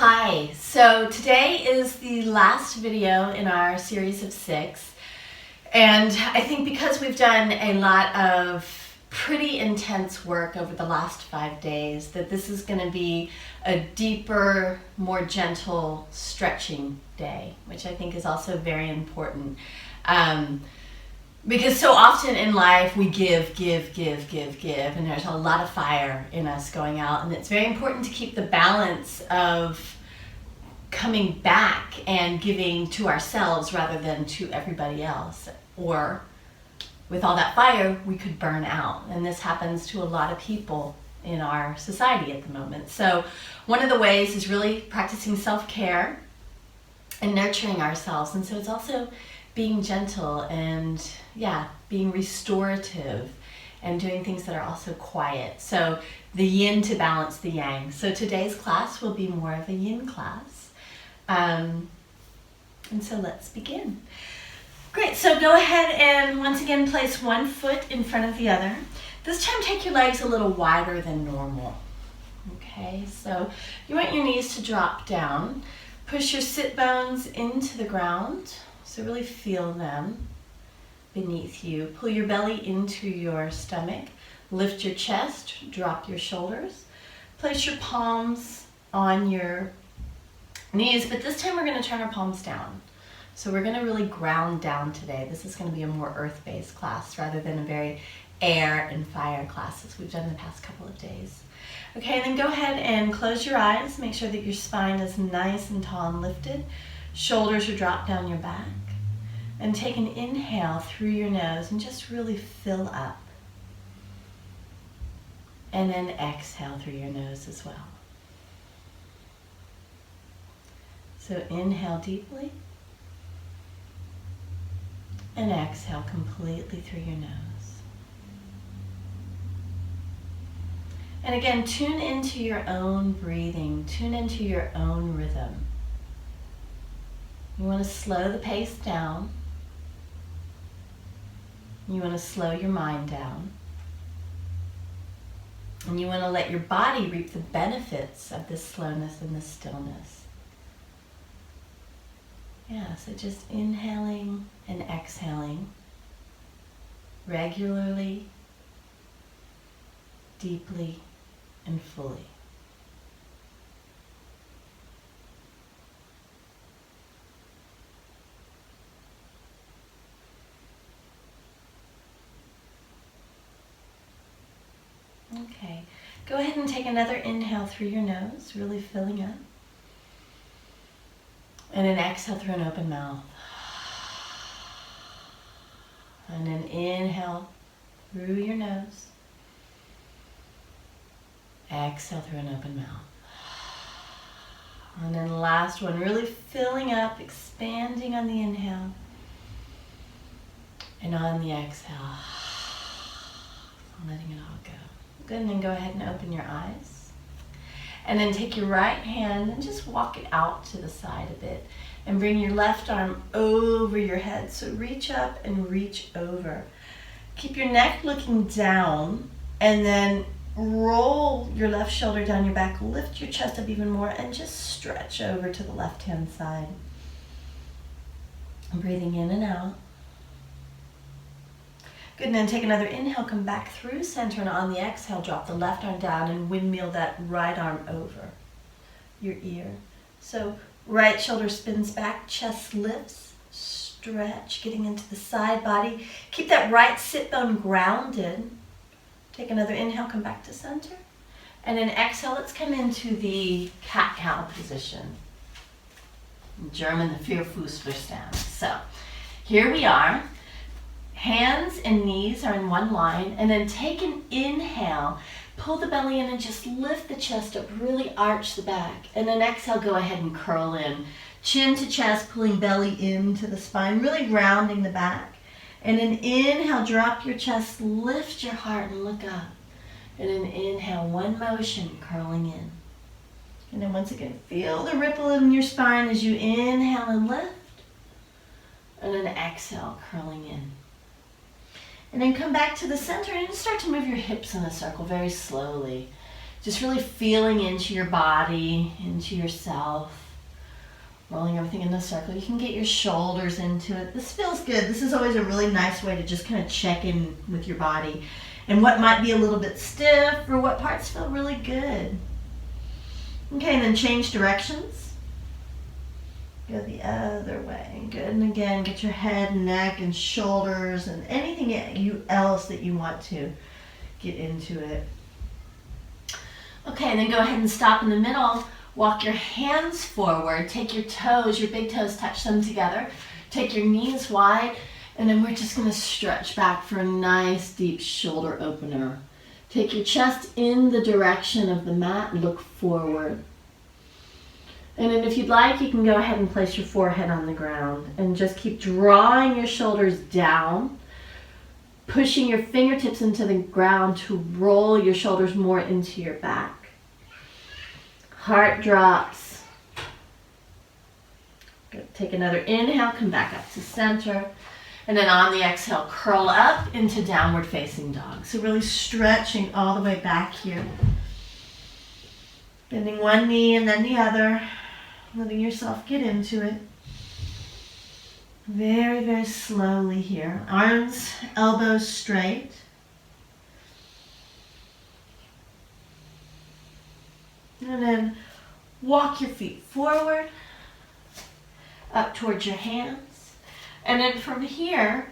Hi, so today is the last video in our series of 6, and I think because we've done a lot of pretty intense work over the last 5 days that this is going to be a deeper, more gentle stretching day, which I think is also very important. Because so often in life we give, and there's a lot of fire in us going out, and it's very important to keep the balance of coming back and giving to ourselves rather than to everybody else. Or with all that fire, we could burn out, and this happens to a lot of people in our society at the moment. So one of the ways is really practicing self-care and nurturing ourselves, and so it's also being gentle and being restorative and doing things that are also quiet. So the yin to balance the yang. So today's class will be more of a yin class. And so let's begin. Great, so go ahead and once again place one foot in front of the other. This time take your legs a little wider than normal. Okay, so you want your knees to drop down. Push your sit bones into the ground. So really feel them beneath you. Pull your belly into your stomach. Lift your chest, drop your shoulders. Place your palms on your knees, but this time we're going to turn our palms down. So we're going to really ground down today. This is going to be a more earth-based class rather than a very air and fire classes we've done the past couple of days. Okay, and then go ahead and close your eyes. Make sure that your spine is nice and tall and lifted. Shoulders are dropped down your back. And take an inhale through your nose and just really fill up. And then exhale through your nose as well. So inhale deeply. And exhale completely through your nose. And again, tune into your own breathing. Tune into your own rhythm. You want to slow the pace down. You want to slow your mind down. And you want to let your body reap the benefits of this slowness and this stillness. Yeah, so just inhaling and exhaling regularly, deeply, and fully. Okay, go ahead and take another inhale through your nose, really filling up. And an exhale through an open mouth. And an inhale through your nose. Exhale through an open mouth. And then last one, really filling up, expanding on the inhale. And on the exhale, letting it all go. Good, and then go ahead and open your eyes. And then take your right hand and just walk it out to the side a bit. And bring your left arm over your head. So reach up and reach over. Keep your neck looking down. And then roll your left shoulder down your back. Lift your chest up even more. And just stretch over to the left-hand side. And breathing in and out. Good, and then take another inhale, come back through center, and on the exhale, drop the left arm down and windmill that right arm over your ear. So right shoulder spins back, chest lifts, stretch, getting into the side body. Keep that right sit bone grounded. Take another inhale, come back to center. And then exhale, let's come into the cat-cow position. In German, the Vierfußverstand. So here we are. Hands and knees are in one line, and then take an inhale, pull the belly in and just lift the chest up, really arch the back. And then exhale, go ahead and curl in. Chin to chest, pulling belly into the spine, really rounding the back. And then inhale, drop your chest, lift your heart and look up. And then inhale, one motion, curling in. And then once again, feel the ripple in your spine as you inhale and lift. And then exhale, curling in. And then come back to the center and start to move your hips in a circle very slowly. Just really feeling into your body, into yourself. Rolling everything in a circle. You can get your shoulders into it. This feels good. This is always a really nice way to just kind of check in with your body and what might be a little bit stiff or what parts feel really good. Okay, and then change directions. Go the other way. Good, and again, get your head, neck, and shoulders and anything else that you want to get into it. Okay, and then go ahead and stop in the middle. Walk your hands forward. Take your toes, your big toes, touch them together. Take your knees wide, and then we're just going to stretch back for a nice deep shoulder opener. Take your chest in the direction of the mat and look forward. And then if you'd like, you can go ahead and place your forehead on the ground and just keep drawing your shoulders down, pushing your fingertips into the ground to roll your shoulders more into your back. Heart drops. Good. Take another inhale, come back up to center. And then on the exhale, curl up into downward facing dog. So really stretching all the way back here. Bending one knee and then the other. Letting yourself get into it. Very, very slowly here. Arms, elbows straight. And then walk your feet forward, up towards your hands. And then from here,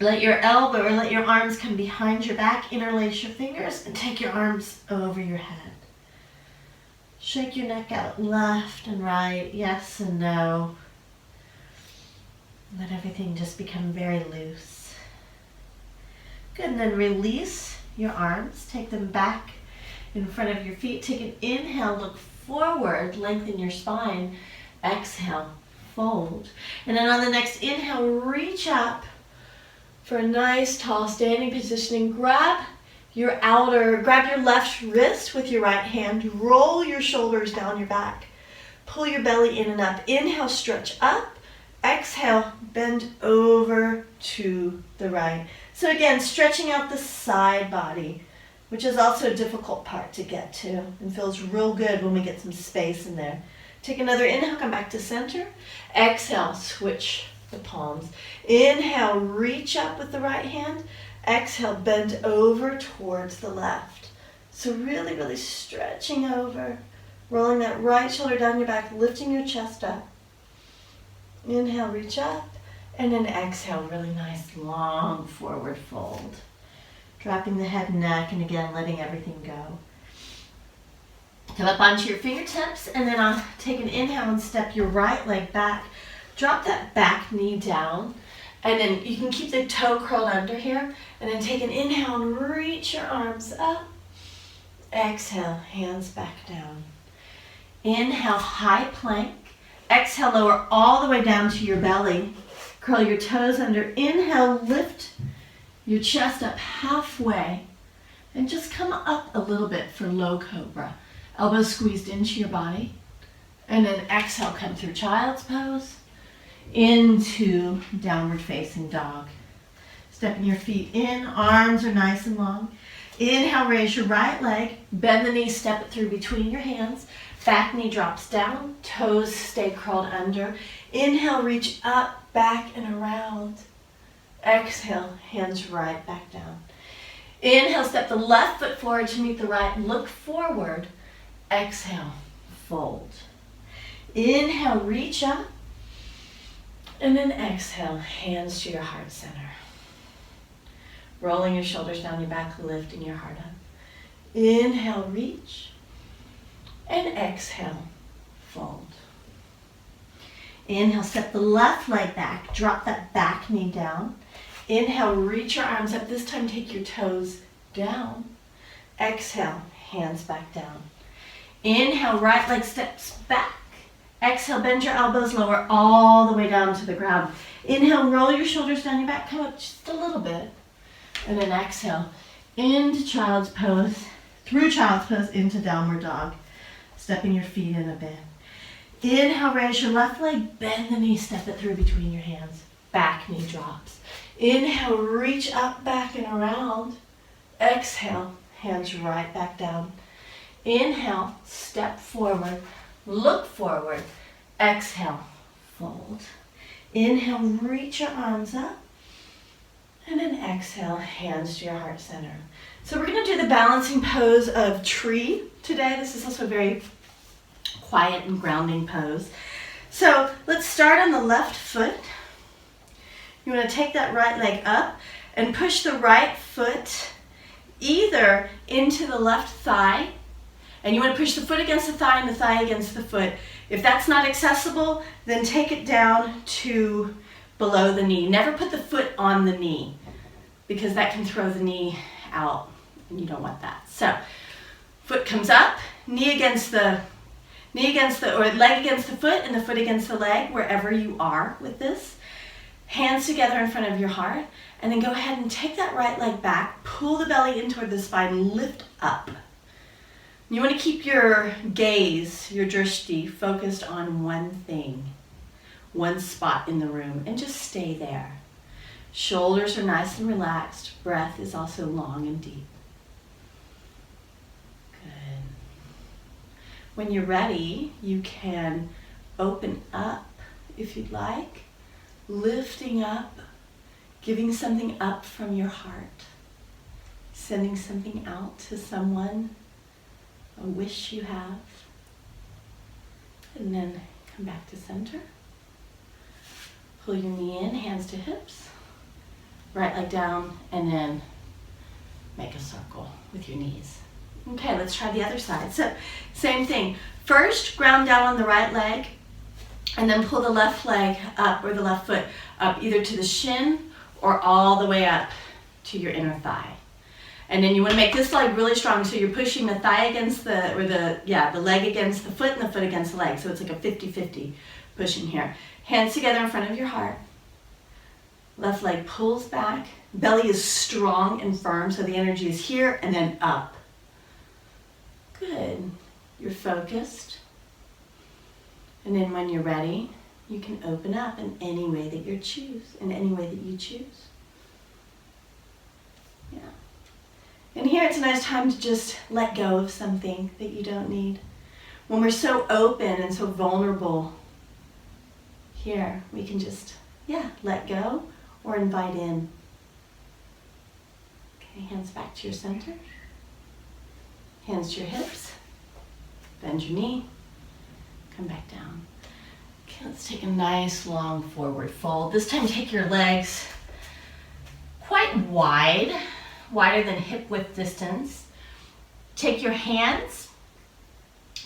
let your elbow or let your arms come behind your back, interlace your fingers, and take your arms over your head. Shake your neck out left and right, yes and no. Let everything just become very loose. Good, and then release your arms, take them back in front of your feet. Take an inhale, look forward, lengthen your spine. Exhale, fold. And then on the next inhale, reach up for a nice tall standing position and grab your left wrist with your right hand. Roll your shoulders down your back. Pull your belly in and up. Inhale, stretch up. Exhale, bend over to the right. So again, stretching out the side body, which is also a difficult part to get to and feels real good when we get some space in there. Take another inhale, come back to center. Exhale, switch the palms. Inhale, reach up with the right hand. Exhale, bend over towards the left. So really, really stretching over, rolling that right shoulder down your back, lifting your chest up. Inhale, reach up, and then exhale, really nice long forward fold. Dropping the head and neck, and again, letting everything go. Come up onto your fingertips, and then I'll take an inhale and step your right leg back. Drop that back knee down, and then you can keep the toe curled under here, and then take an inhale and reach your arms up. Exhale, hands back down. Inhale, high plank. Exhale, lower all the way down to your belly. Curl your toes under. Inhale, lift your chest up halfway and just come up a little bit for low cobra. Elbows squeezed into your body. And then exhale, come through child's pose into downward facing dog. Stepping your feet in, arms are nice and long. Inhale, raise your right leg, bend the knee, step it through between your hands. Back knee drops down, toes stay curled under. Inhale, reach up, back and around. Exhale, hands right back down. Inhale, step the left foot forward to meet the right, look forward. Exhale, fold. Inhale, reach up. And then exhale, hands to your heart center. Rolling your shoulders down your back, lifting your heart up. Inhale, reach. And exhale, fold. Inhale, step the left leg back. Drop that back knee down. Inhale, reach your arms up. This time, take your toes down. Exhale, hands back down. Inhale, right leg steps back. Exhale, bend your elbows, lower all the way down to the ground. Inhale, roll your shoulders down your back. Come up just a little bit. And then exhale, into child's pose. Through child's pose, into downward dog. Stepping your feet in a bit. Inhale, raise your left leg, bend the knee, step it through between your hands. Back knee drops. Inhale, reach up, back and around. Exhale, hands right back down. Inhale, step forward, look forward. Exhale, fold. Inhale, reach your arms up. And then exhale, hands to your heart center. So we're going to do the balancing pose of tree today. This is also a very quiet and grounding pose. So let's start on the left foot. You want to take that right leg up and push the right foot either into the left thigh, and you want to push the foot against the thigh and the thigh against the foot. If that's not accessible, then take it down to below the knee. Never put the foot on the knee because that can throw the knee out and you don't want that. So foot comes up, knee against the or leg against the foot and the foot against the leg, wherever you are with this. Hands together in front of your heart, and then go ahead and take that right leg back, pull the belly in toward the spine, lift up. You want to keep your gaze, your drishti, focused on one thing, one spot in the room, and just stay there. Shoulders are nice and relaxed. Breath is also long and deep. Good. When you're ready, you can open up if you'd like, lifting up, giving something up from your heart, sending something out to someone, a wish you have, and then come back to center. Pull your knee in, hands to hips, right leg down, and then make a circle with your knees. Okay, let's try the other side. So, same thing. First, ground down on the right leg, and then pull the left leg up, or the left foot up, either to the shin or all the way up to your inner thigh. And then you want to make this leg really strong, so you're pushing the thigh against the leg against the foot and the foot against the leg. So it's like a 50-50 pushing here. Hands together in front of your heart. Left leg pulls back. Belly is strong and firm, so the energy is here and then up. Good. You're focused. And then when you're ready, you can open up in any way that you choose. Yeah. And here it's a nice time to just let go of something that you don't need. When we're so open and so vulnerable, here we can just, let go or invite in. Okay, hands back to your center. Hands to your hips. Bend your knee. Come back down. Okay, let's take a nice long forward fold. This time take your legs quite wide, wider than hip width distance. Take your hands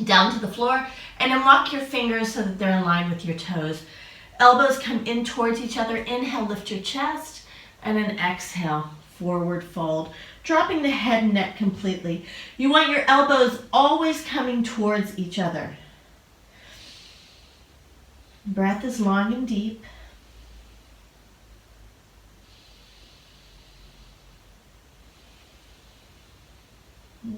down to the floor and then walk your fingers so that they're in line with your toes. Elbows come in towards each other. Inhale, lift your chest, and then exhale, forward fold, dropping the head and neck completely. You want your elbows always coming towards each other. Breath is long and deep.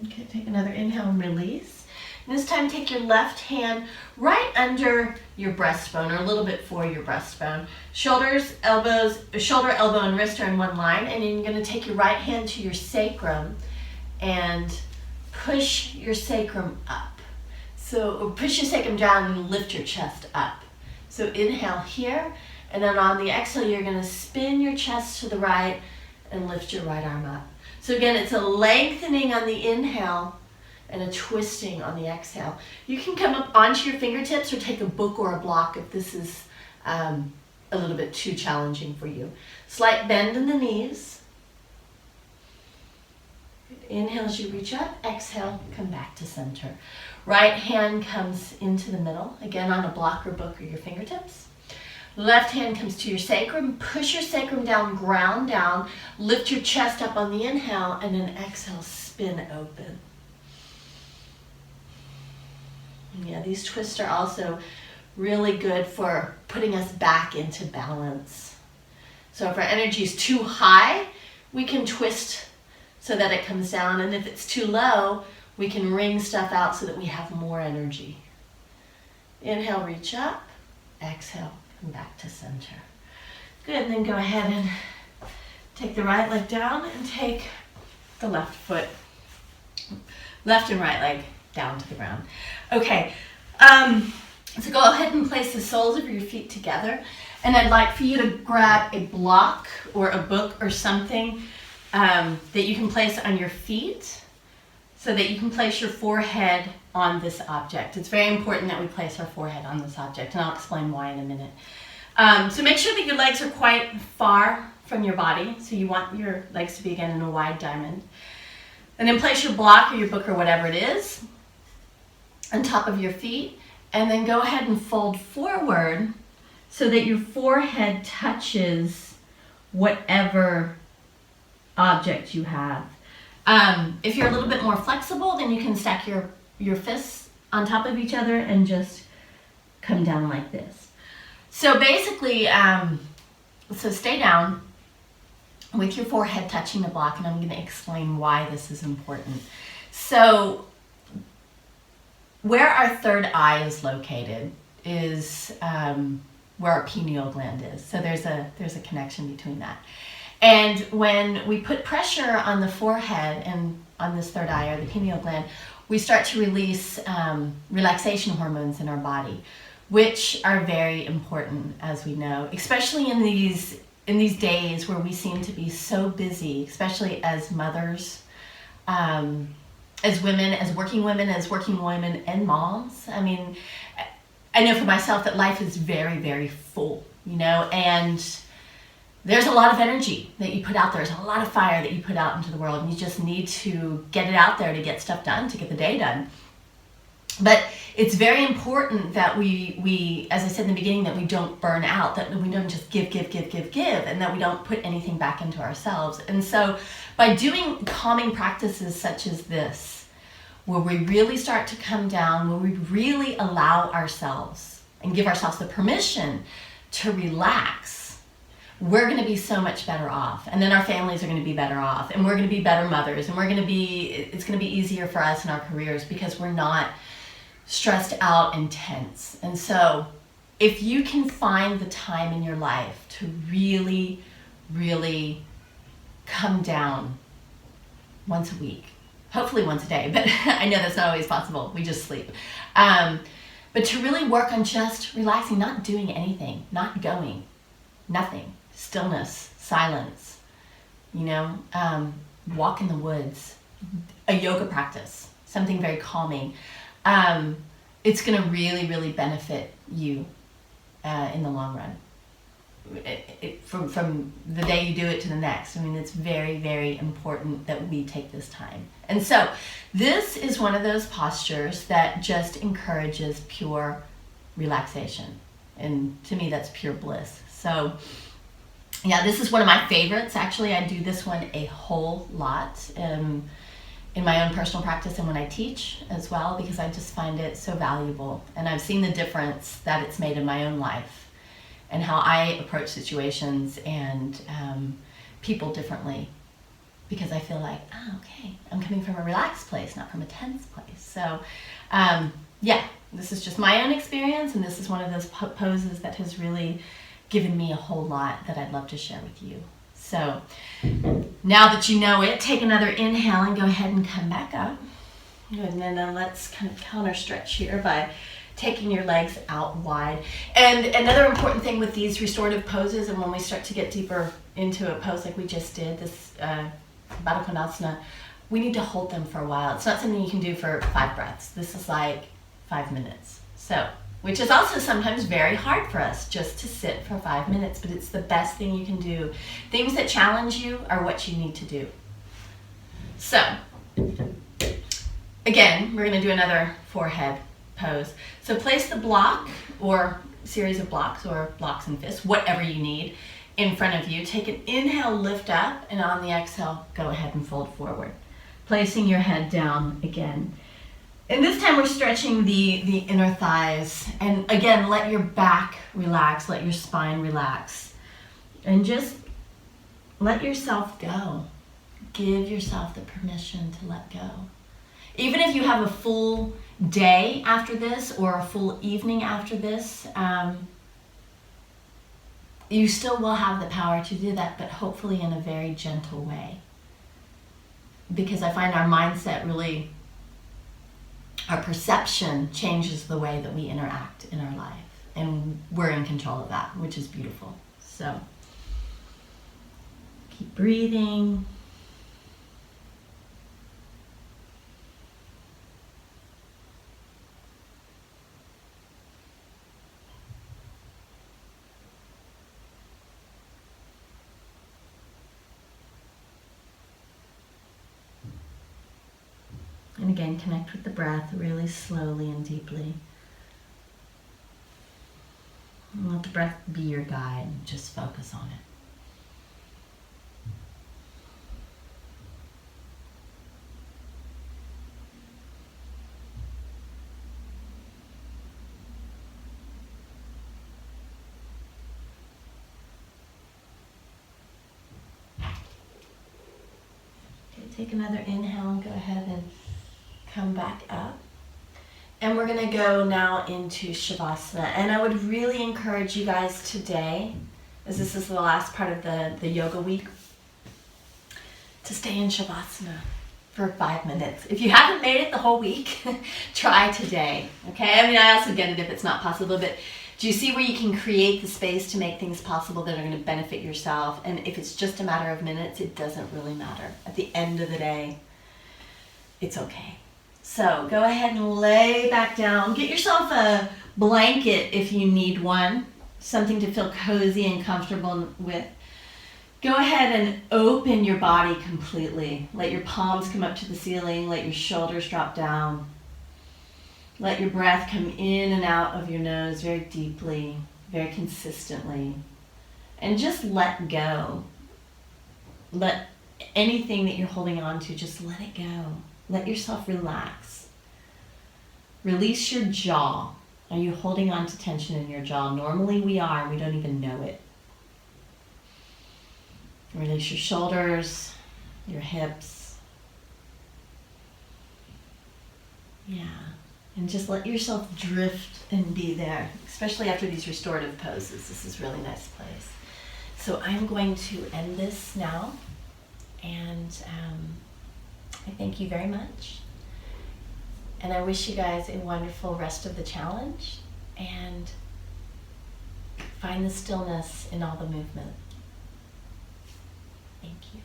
Okay, take another inhale and release. And this time take your left hand right under your breastbone, or a little bit for your breastbone. Shoulder, elbow, and wrist are in one line, and then you're going to take your right hand to your sacrum and push your sacrum up. So push your sacrum down and lift your chest up. So inhale here, and then on the exhale, you're going to spin your chest to the right and lift your right arm up. So again, it's a lengthening on the inhale and a twisting on the exhale. You can come up onto your fingertips or take a book or a block if this is a little bit too challenging for you. Slight bend in the knees. Inhale as you reach up, exhale, come back to center. Right hand comes into the middle, again on a block or book or your fingertips. Left hand comes to your sacrum, push your sacrum down, ground down, lift your chest up on the inhale, and then exhale, spin open. Yeah, these twists are also really good for putting us back into balance. So if our energy is too high, we can twist so that it comes down, and if it's too low, we can wring stuff out so that we have more energy. Inhale, reach up, exhale, come back to center. Good, and then go ahead and take the right leg down and take the left foot Left and right leg down to the ground. Okay, so go ahead and place the soles of your feet together. And I'd like for you to grab a block or a book or something that you can place on your feet so that you can place your forehead on this object. It's very important that we place our forehead on this object, and I'll explain why in a minute. So make sure that your legs are quite far from your body. So you want your legs to be, again, in a wide diamond. And then place your block or your book or whatever it is on top of your feet. And then go ahead and fold forward so that your forehead touches whatever object you have. If you're a little bit more flexible, then you can stack your fists on top of each other and just come down like this. So basically, so stay down with your forehead touching the block, and I'm going to explain why this is important. So where our third eye is located is where our pineal gland is. So there's a connection between that. And when we put pressure on the forehead and on this third eye or the pineal gland, we start to release relaxation hormones in our body, which are very important, as we know, especially in these days where we seem to be so busy, especially as mothers, as women, as working women and moms. I mean, I know for myself that life is very, very full, and there's a lot of energy that you put out there. There's a lot of fire that you put out into the world, and you just need to get it out there to get stuff done, to get the day done. But it's very important that we, as I said in the beginning, that we don't burn out, that we don't just give, and that we don't put anything back into ourselves. And so by doing calming practices such as this, where we really start to come down, where we really allow ourselves and give ourselves the permission to relax, we're going to be so much better off. And then our families are going to be better off, and we're going to be better mothers, and it's going to be easier for us in our careers because we're not stressed out and tense. And so if you can find the time in your life to really, really come down once a week, hopefully once a day, but I know that's not always possible. We just sleep. But to really work on just relaxing, not doing anything, not going, nothing, stillness, silence, walk in the woods, a yoga practice, something very calming. It's going to really, really benefit you in the long run. From the day you do it to the next. I mean, it's very, very important that we take this time. And so this is one of those postures that just encourages pure relaxation. And to me, that's pure bliss. So yeah, this is one of my favorites. Actually, I do this one a whole lot in my own personal practice and when I teach as well, because I just find it so valuable. And I've seen the difference that it's made in my own life and how I approach situations and people differently, because I feel like, okay, I'm coming from a relaxed place, not from a tense place. So yeah, this is just my own experience, and this is one of those poses that has really given me a whole lot that I'd love to share with you. So now that you know it, take another inhale and go ahead and come back up. Good, and then let's kind of counter stretch here by taking your legs out wide. And another important thing with these restorative poses, and when we start to get deeper into a pose like we just did, this Baddha Konasana, we need to hold them for a while. It's not something you can do for 5 breaths. This is like 5 minutes. So, which is also sometimes very hard for us just to sit for 5 minutes, but it's the best thing you can do. Things that challenge you are what you need to do. So, again, we're going to do another forehead pose. So place the block or series of blocks or blocks and fists, whatever you need, in front of you. Take an inhale, lift up, and on the exhale, go ahead and fold forward. Placing your head down again. And this time we're stretching the inner thighs. And again, let your back relax, let your spine relax. And just let yourself go. Give yourself the permission to let go. Even if you have a full day after this or a full evening after this, you still will have the power to do that, but hopefully in a very gentle way. Because I find our mindset really our perception changes the way that we interact in our life. And we're in control of that, which is beautiful. So keep breathing. And again, connect with the breath really slowly and deeply. And let the breath be your guide. Just focus on it. Okay, take another inhale and go ahead and come back up. And we're going to go now into Shavasana. And I would really encourage you guys today, as this is the last part of the yoga week, to stay in Shavasana for 5 minutes. If you haven't made it the whole week, try today. Okay? I mean, I also get it if it's not possible, but do you see where you can create the space to make things possible that are going to benefit yourself? And if it's just a matter of minutes, it doesn't really matter. At the end of the day, it's okay. So go ahead and lay back down. Get yourself a blanket if you need one, something to feel cozy and comfortable with. Go ahead and open your body completely. Let your palms come up to the ceiling. Let your shoulders drop down. Let your breath come in and out of your nose very deeply, very consistently. And just let go. Let anything that you're holding on to, just let it go. Let yourself relax. Release your jaw. Are you holding on to tension in your jaw? Normally we are, we don't even know it. Release your shoulders, your hips. Yeah. And just let yourself drift and be there, especially after these restorative poses. This is a really nice place. So I'm going to end this now. And I thank you very much. And I wish you guys a wonderful rest of the challenge. And find the stillness in all the movement. Thank you.